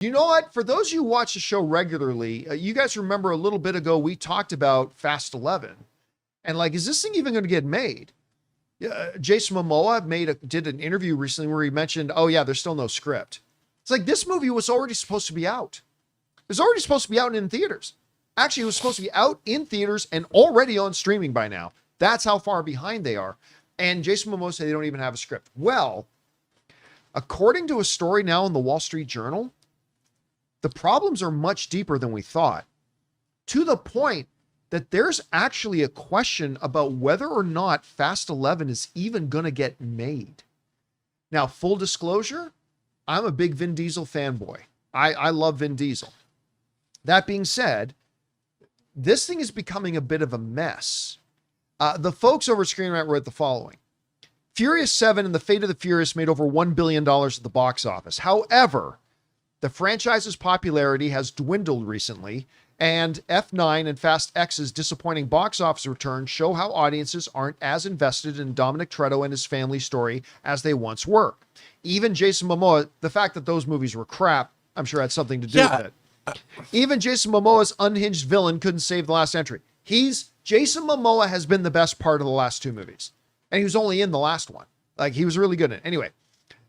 You know what? For those of you who watch the show regularly, you guys remember a little bit ago we talked about Fast 11. And like, is this thing even going to get made? Jason Momoa did an interview recently where he mentioned, oh yeah, there's still no script. It's like this movie was already supposed to be out. It was already supposed to be out in theaters. Actually, it was supposed to be out in theaters and already on streaming by now. That's how far behind they are. And Jason Momoa said they don't even have a script. Well, according to a story now in the Wall Street Journal, the problems are much deeper than we thought, to the point that there's actually a question about whether or not Fast 11 is even going to get made. Now, full disclosure, I'm a big Vin Diesel fanboy. I love Vin Diesel. That being said, this thing is becoming a bit of a mess. The folks over at Screen Rant wrote the following. Furious 7 and The Fate of the Furious made over $1 billion at the box office. However, the franchise's popularity has dwindled recently, and F9 and Fast X's disappointing box office returns show how audiences aren't as invested in Dominic Toretto and his family story as they once were. Even Jason Momoa, the fact that those movies were crap, I'm sure had something to do with it. Even Jason Momoa's unhinged villain couldn't save the last entry. Jason Momoa has been the best part of the last two movies. And he was only in the last one. Like, he was really good in it. Anyway,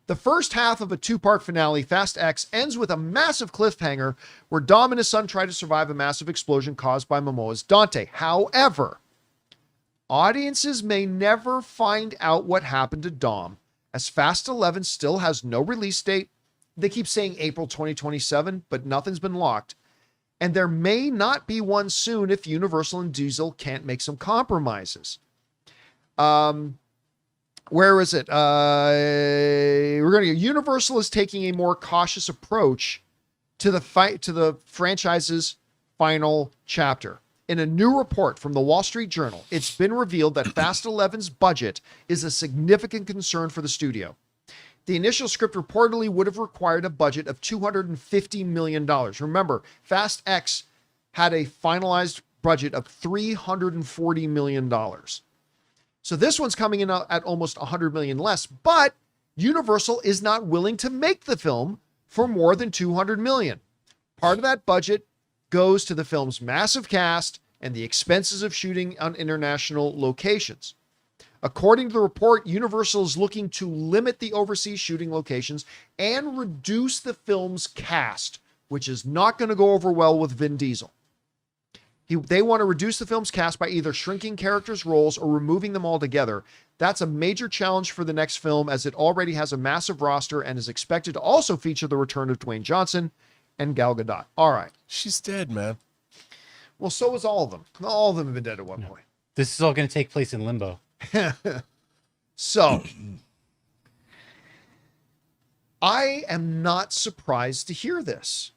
the first half of a two-part finale, Fast X, ends with a massive cliffhanger where Dom and his son try to survive a massive explosion caused by Momoa's Dante. However, audiences may never find out what happened to Dom, as Fast 11 still has no release date. They keep saying April 2027, but nothing's been locked. And there may not be one soon if Universal and Diesel can't make some compromises. Where is it? Universal is taking a more cautious approach to the franchise's final chapter. In a new report from the Wall Street Journal, it's been revealed that Fast 11's budget is a significant concern for the studio. The initial script reportedly would have required a budget of $250 million. Remember, Fast X had a finalized budget of $340 million. So this one's coming in at almost $100 million less, but Universal is not willing to make the film for more than $200 million. Part of that budget goes to the film's massive cast and the expenses of shooting on international locations. According to the report, Universal is looking to limit the overseas shooting locations and reduce the film's cast, which is not going to go over well with Vin Diesel. They want to reduce the film's cast by either shrinking characters' roles or removing them altogether. That's a major challenge for the next film, as it already has a massive roster and is expected to also feature the return of Dwayne Johnson and Gal Gadot. All right. She's dead, man. Well, so is all of them. All of them have been dead at one point. This is all going to take place in limbo. So, I am not surprised to hear this.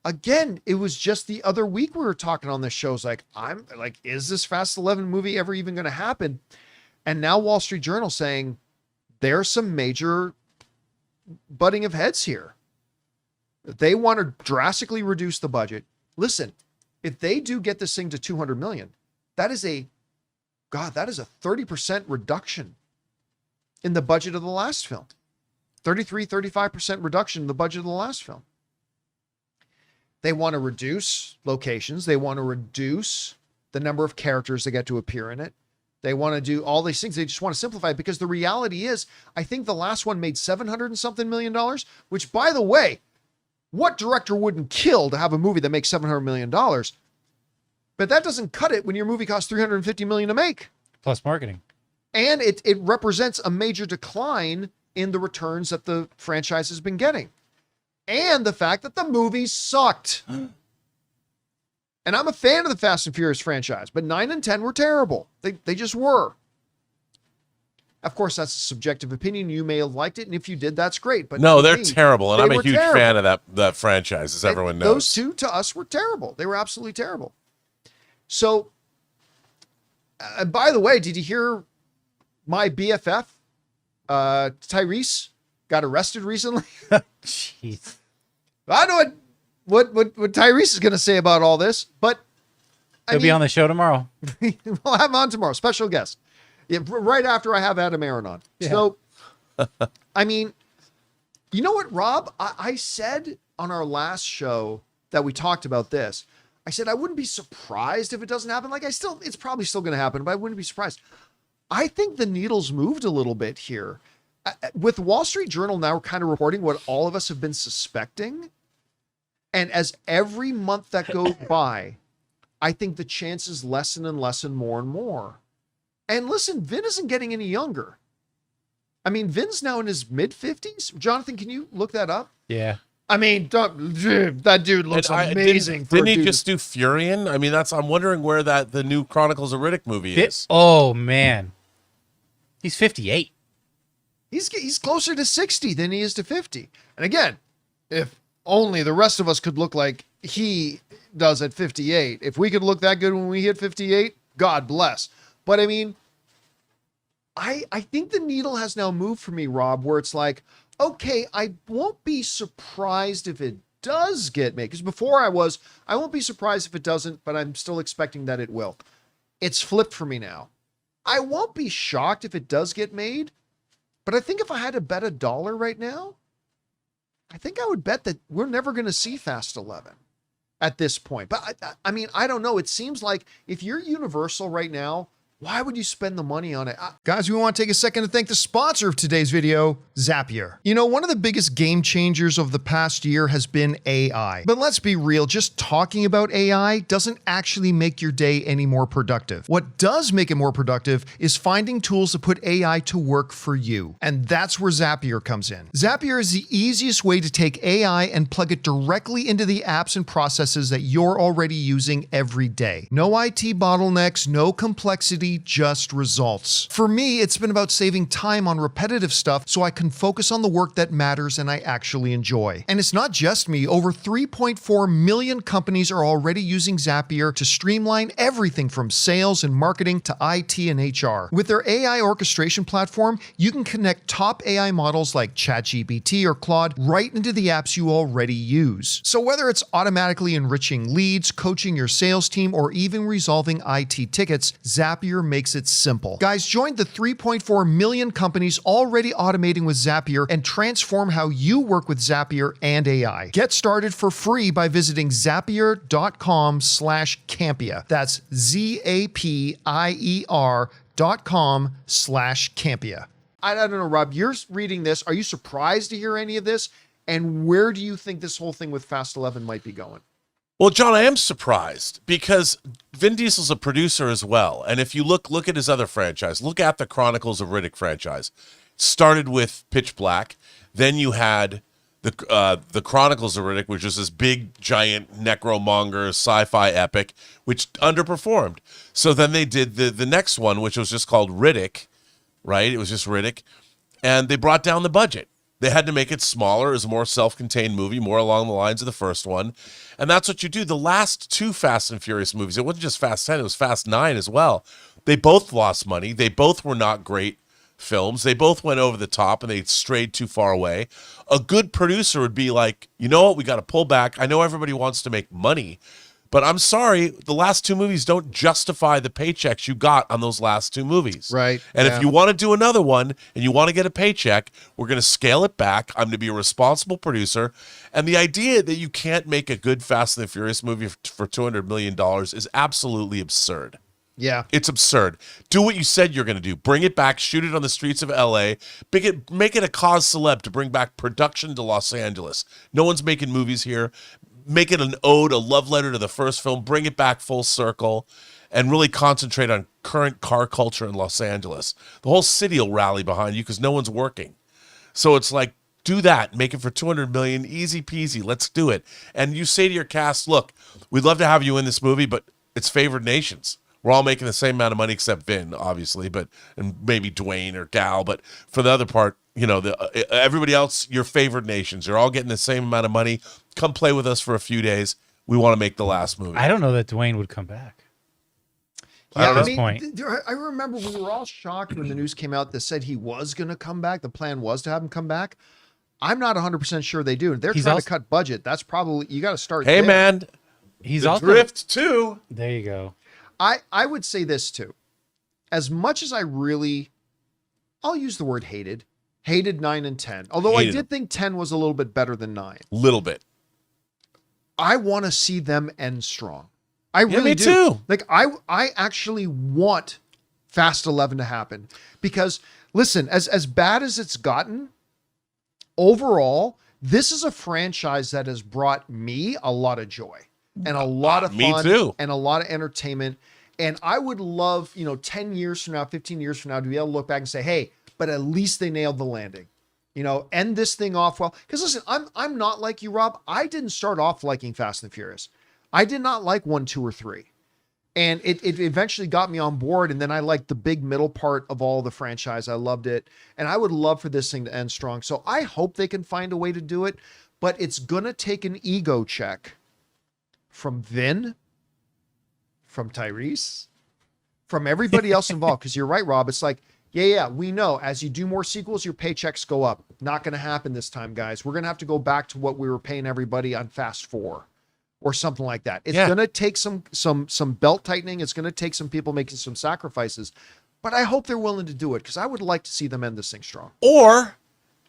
Again, it was just the other week we were talking on this show. It's like, is this Fast 11 movie ever even going to happen? And now Wall Street Journal saying there's some major butting of heads here. They want to drastically reduce the budget. Listen, if they do get this thing to 200 million, that is a 30% reduction in the budget of the last film. 35% reduction in the budget of the last film. They want to reduce locations. They want to reduce the number of characters that get to appear in it. They want to do all these things. They just want to simplify it, because the reality is, I think the last one made $700 and something million, which, by the way, what director wouldn't kill to have a movie that makes $700 million? But that doesn't cut it when your movie costs $350 million to make. Plus marketing. And it represents a major decline in the returns that the franchise has been getting. And the fact that the movies sucked. And I'm a fan of the Fast and Furious franchise, but 9 and 10 were terrible. They just were. Of course, that's a subjective opinion. You may have liked it, and if you did, that's great. But no, they're terrible, and I'm a huge fan of that franchise, as everyone knows. Those two, to us, were terrible. They were absolutely terrible. So, by the way, did you hear my BFF, Tyrese, got arrested recently? Jeez. I know what Tyrese is going to say about all this, but He'll be on the show tomorrow. We'll have him on tomorrow. Special guest. Yeah, right after I have Adam Aaron on. Yeah. So, I mean, you know what, Rob? I said on our last show that we talked about this. I said, I wouldn't be surprised if it doesn't happen. Like it's probably still going to happen, but I wouldn't be surprised. I think the needle's moved a little bit here. With Wall Street Journal now kind of reporting what all of us have been suspecting. And as every month that goes by, I think the chances lessen and lessen more and more. And listen, Vin isn't getting any younger. I mean, Vin's now in his mid-50s. Jonathan, can you look that up? Yeah. I mean, that dude looks amazing. Didn't he just do Furion? I mean, I'm wondering where the new Chronicles of Riddick movie is. Oh, man. He's 58. He's closer to 60 than he is to 50. And again, if only the rest of us could look like he does at 58. If we could look that good when we hit 58, God bless. But I mean, I think the needle has now moved for me, Rob, where it's like, okay, I won't be surprised if it does get made. Because before I won't be surprised if it doesn't, but I'm still expecting that it will. It's flipped for me now. I won't be shocked if it does get made, but I think if I had to bet $1 right now, I think I would bet that we're never going to see Fast 11 at this point. But I mean, I don't know. It seems like if you're Universal right now, why would you spend the money on it? Guys, we want to take a second to thank the sponsor of today's video, Zapier. You know, one of the biggest game changers of the past year has been AI. But let's be real, just talking about AI doesn't actually make your day any more productive. What does make it more productive is finding tools to put AI to work for you. And that's where Zapier comes in. Zapier is the easiest way to take AI and plug it directly into the apps and processes that you're already using every day. No IT bottlenecks, no complexity, just results. For me, it's been about saving time on repetitive stuff so I can focus on the work that matters and I actually enjoy. And it's not just me. Over 3.4 million companies are already using Zapier to streamline everything from sales and marketing to IT and HR. With their AI orchestration platform, you can connect top AI models like ChatGPT or Claude right into the apps you already use. So whether it's automatically enriching leads, coaching your sales team, or even resolving IT tickets, Zapier makes it simple. Guys, join the 3.4 million companies already automating with Zapier and transform how you work with Zapier and AI. Get started for free by visiting zapier.com/Campea. That's zapier.com/Campea. I don't know, Rob, you're reading this. Are you surprised to hear any of this? And where do you think this whole thing with Fast 11 might be going? Well, John, I am surprised because Vin Diesel's a producer as well. And if you look at his other franchise, look at the Chronicles of Riddick franchise. It started with Pitch Black. Then you had the Chronicles of Riddick, which was this big, giant, necromonger sci-fi epic, which underperformed. So then they did the next one, which was just called Riddick, right? It was just Riddick. And they brought down the budget. They had to make it smaller. It was a more self-contained movie, more along the lines of the first one. And that's what you do. The last two Fast and Furious movies, it wasn't just Fast 10, it was Fast 9 as well. They both lost money. They both were not great films. They both went over the top and they strayed too far away. A good producer would be like, you know what, we got to pull back. I know everybody wants to make money, but I'm sorry, the last two movies don't justify the paychecks you got on those last two movies. Right. And if you want to do another one and you want to get a paycheck, we're going to scale it back. I'm going to be a responsible producer. And the idea that you can't make a good Fast and the Furious movie for $200 million is absolutely absurd. Yeah. It's absurd. Do what you said you're going to do. Bring it back. Shoot it on the streets of LA. Make it a cause celeb to bring back production to Los Angeles. No one's making movies here. Make it an ode, a love letter to the first film, bring it back full circle, and really concentrate on current car culture in Los Angeles. The whole city will rally behind you because no one's working. So it's like, do that. Make it for $200 million. Easy peasy. Let's do it. And you say to your cast, look, we'd love to have you in this movie, but it's favored nations. We're all making the same amount of money except Vin, obviously, and maybe Dwayne or Gal. But for the other part, you know, everybody else, your favored nations. You're all getting the same amount of money. Come play with us for a few days. We want to make the last movie. I don't know that Dwayne would come back. Yeah, at this point. I remember we were all shocked when the news came out that said he was going to come back. The plan was to have him come back. I'm not 100% sure they do. They're trying to cut budget. That's probably, you got to start Hey, there. man. He's the also Drift too. There you go. I would say this too. As much as I'll use the word hated 9 and 10. Although I did think 10 was a little bit better than 9. Little bit. I want to see them end strong. I really me do. too. Like I actually want Fast 11 to happen because listen, as bad as it's gotten, overall, this is a franchise that has brought me a lot of joy and a lot of me fun too. and a lot of entertainment. And I would love, 10 years from now, 15 years from now, to be able to look back and say, hey, but at least they nailed the landing. End this thing off well. Because listen, I'm not like you, Rob. I didn't start off liking Fast and Furious. I did not like 1, 2, or 3. And it eventually got me on board. And then I liked the big middle part of all the franchise. I loved it. And I would love for this thing to end strong. So I hope they can find a way to do it. But it's going to take an ego check from Vin, from Tyrese, from everybody else involved. Because you're right, Rob. It's like, yeah, we know as you do more sequels, your paychecks go up. Not going to happen this time, guys. We're going to have to go back to what we were paying everybody on Fast 4 or something like that. It's going to take some belt tightening. It's going to take some people making some sacrifices, but I hope they're willing to do it because I would like to see them end this thing strong. Or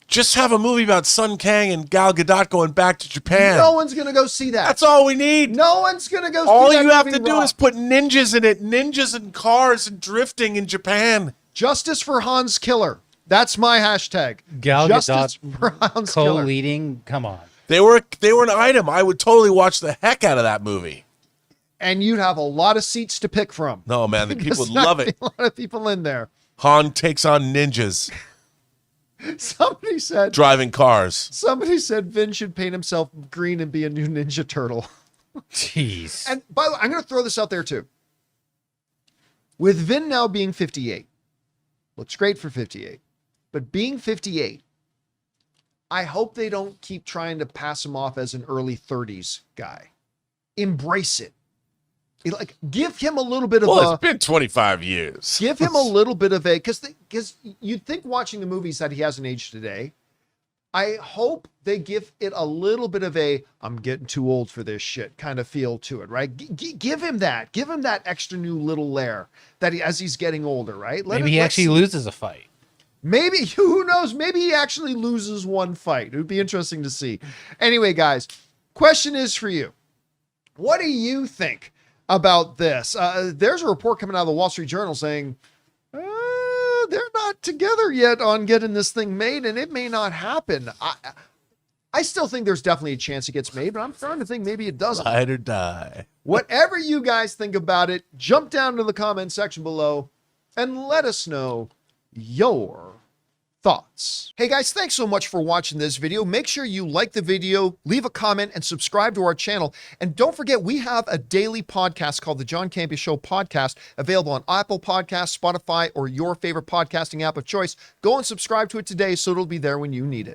just have a movie about Sun Kang and Gal Gadot going back to Japan. No one's going to go see that. That's all we need. No one's going to go see that. All you have movie, to do Rob. is put ninjas in it. Ninjas and cars and drifting in Japan. Justice for Hans Killer. That's my hashtag. Gal Justice Gadot for Hans Killer. co-leading. Come on. They were an item. I would totally watch the heck out of that movie. And you'd have a lot of seats to pick from. No, man, the people would There's love it. A lot of people in there. Han takes on ninjas Somebody said Vin should paint himself green and be a new Ninja Turtle. Jeez. And by the way, I'm going to throw this out there too. With Vin now being 58, looks great for 58, but being 58, I hope they don't keep trying to pass him off as an early 30s guy. Embrace it. Give him a little bit of it's been 25 years. Give him a little bit of a, because you'd think watching the movies that he hasn't aged today. I hope they give it a little bit of a, I'm getting too old for this shit kind of feel to it, right? Give him that. Give him that extra new little layer that as he's getting older, right? Maybe he actually loses a fight. Maybe, who knows? Maybe he actually loses one fight. It would be interesting to see. Anyway, guys, question is for you. What do you think about this? There's a report coming out of the Wall Street Journal saying they're not together yet on getting this thing made, and it may not happen. I still think there's definitely a chance it gets made, but I'm starting to think maybe it doesn't. Ride or die. Whatever you guys think about it, jump down to the comment section below and let us know your thoughts. Hey guys, thanks so much for watching this video. Make sure you like the video, leave a comment, and subscribe to our channel. And don't forget, we have a daily podcast called the John Campea Show podcast, available on Apple Podcasts, Spotify, or your favorite podcasting app of choice. Go and subscribe to it today so it'll be there when you need it.